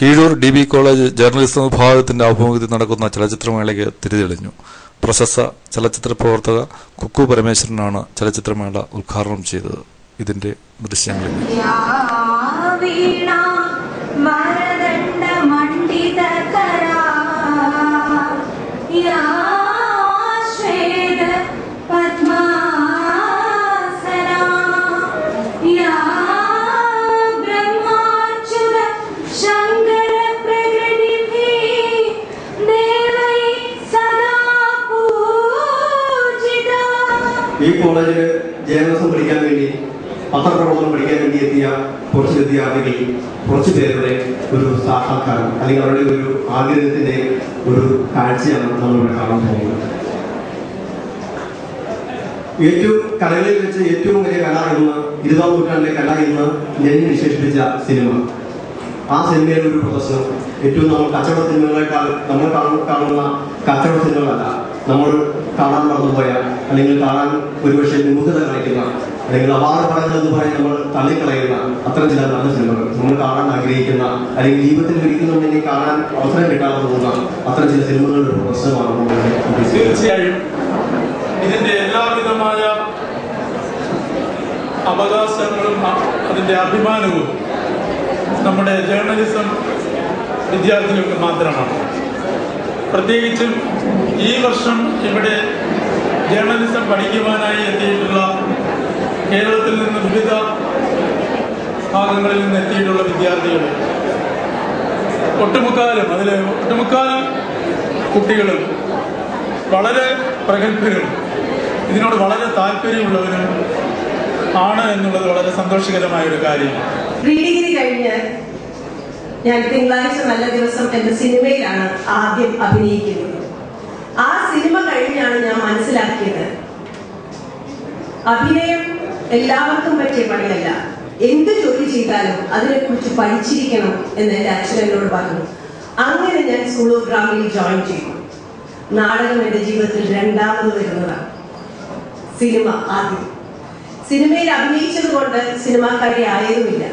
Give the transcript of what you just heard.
Keezhoor DB college journalism വിഭാഗത്തിന്റെ ആഭിമുഖ്യത്തിൽ നടക്കുന്ന ചലച്ചിത്രമേളയ്ക്ക് തിരിതെളിഞ്ഞു. പ്രശസ്ത ചലച്ചിത്ര പ്രവർത്തക കുക്കു പരമേശ്വരനാണ് ചലച്ചിത്രമേള ഉദ്ഘാടനം ചെയ്തത്. ഇതിന്റെ ദൃശ്യങ്ങളിൽ ഈ കോളേജിൽ ജേർണലിസം പഠിക്കാൻ വേണ്ടി, പത്രപ്രവർത്തനം പഠിക്കാൻ വേണ്ടി എത്തിയ കുറച്ച് വിദ്യാർത്ഥികൾ, കുറച്ച് പേരുടെ ഒരു സാക്ഷാത്കാരം അല്ലെങ്കിൽ അവരുടെ ഒരു ആഗ്രഹത്തിന്റെ ഒരു കാഴ്ചയാണ് നമ്മളിവിടെ കാണാൻ പോകുന്നത്. ഏറ്റവും കലകളിൽ വെച്ച് ഏറ്റവും വലിയ കല എന്ന് 20ാം നൂറ്റാണ്ടിലെ കല എന്ന് ഞാൻ വിശേഷിപ്പിച്ച സിനിമ. ആ സിനിമയുടെ ഒരു പ്രദർശനം ഏറ്റവും നമ്മൾ കച്ചവട സിനിമകളെക്കാൾ നമ്മൾ കാണുന്ന കച്ചവട സിനിമകളല്ല, നമ്മൾ കാണാൻ മറന്നുപോയ അല്ലെങ്കിൽ കാണാൻ ഒരുപക്ഷെ വിമുഖത കാണിക്കുന്ന അല്ലെങ്കിൽ അപാര പടങ്ങൾ എന്ന് പറയാൻ നമ്മൾ തള്ളിക്കളയുന്ന അത്തരം ചില നല്ല സിനിമകൾ, നമ്മൾ കാണാൻ ആഗ്രഹിക്കുന്ന അല്ലെങ്കിൽ ജീവിതത്തിൽ ഒരിക്കലും ഇനി കാണാൻ അവസരം കിട്ടാതെ പോകുന്ന അത്തരം ചില സിനിമകളുടെ പ്രദർശനമാണ്. തീർച്ചയായും ഇതിന്റെ എല്ലാവിധമായ അവകാശങ്ങളും അതിന്റെ അഭിമാനവും നമ്മുടെ ജേർണലിസം വിദ്യാർത്ഥികൾക്ക് മാത്രമാണ്. പ്രത്യേകിച്ചും ഈ വർഷം ഇവിടെ ജേർണലിസം പഠിക്കുവാനായി എത്തിയിട്ടുള്ള കേരളത്തിൽ നിന്ന് വിവിധ ഭാഗങ്ങളിൽ നിന്ന് എത്തിയിട്ടുള്ള വിദ്യാർത്ഥികൾ ഒട്ടുമുക്കാലും കുട്ടികളും വളരെ പ്രഗത്ഭരും ഇതിനോട് വളരെ താല്പര്യമുള്ളവരും ആണ് എന്നുള്ളത് വളരെ സന്തോഷകരമായ ഒരു കാര്യമാണ്. പ്രീ ഡിഗ്രി കഴിഞ്ഞ് ഞാൻ തിങ്കളാഴ്ച നല്ല ദിവസം എന്ന സിനിമയിലാണ് ആദ്യം അഭിനയിക്കുന്നത്. ആ സിനിമ കഴിഞ്ഞാണ് ഞാൻ മനസ്സിലാക്കിയത് അഭിനയം എല്ലാവർക്കും പറ്റിയ പണിയല്ല, എന്ത് ജോലി ചെയ്താലും അതിനെക്കുറിച്ച് പഠിച്ചിരിക്കണം എന്ന് എൻ്റെ അച്ഛൻ എന്നോട് പറഞ്ഞു. അങ്ങനെ ഞാൻ സ്കൂൾ ഓഫ് ഡ്രാമയിൽ ജോയിൻ ചെയ്തു. നാടകം എൻ്റെ ജീവിതത്തിൽ രണ്ടാമത് വരുന്നതാണ്. സിനിമ ആദ്യം. സിനിമയിൽ അഭിനയിച്ചത് കൊണ്ട് സിനിമാക്കാരി ആയതുമില്ല.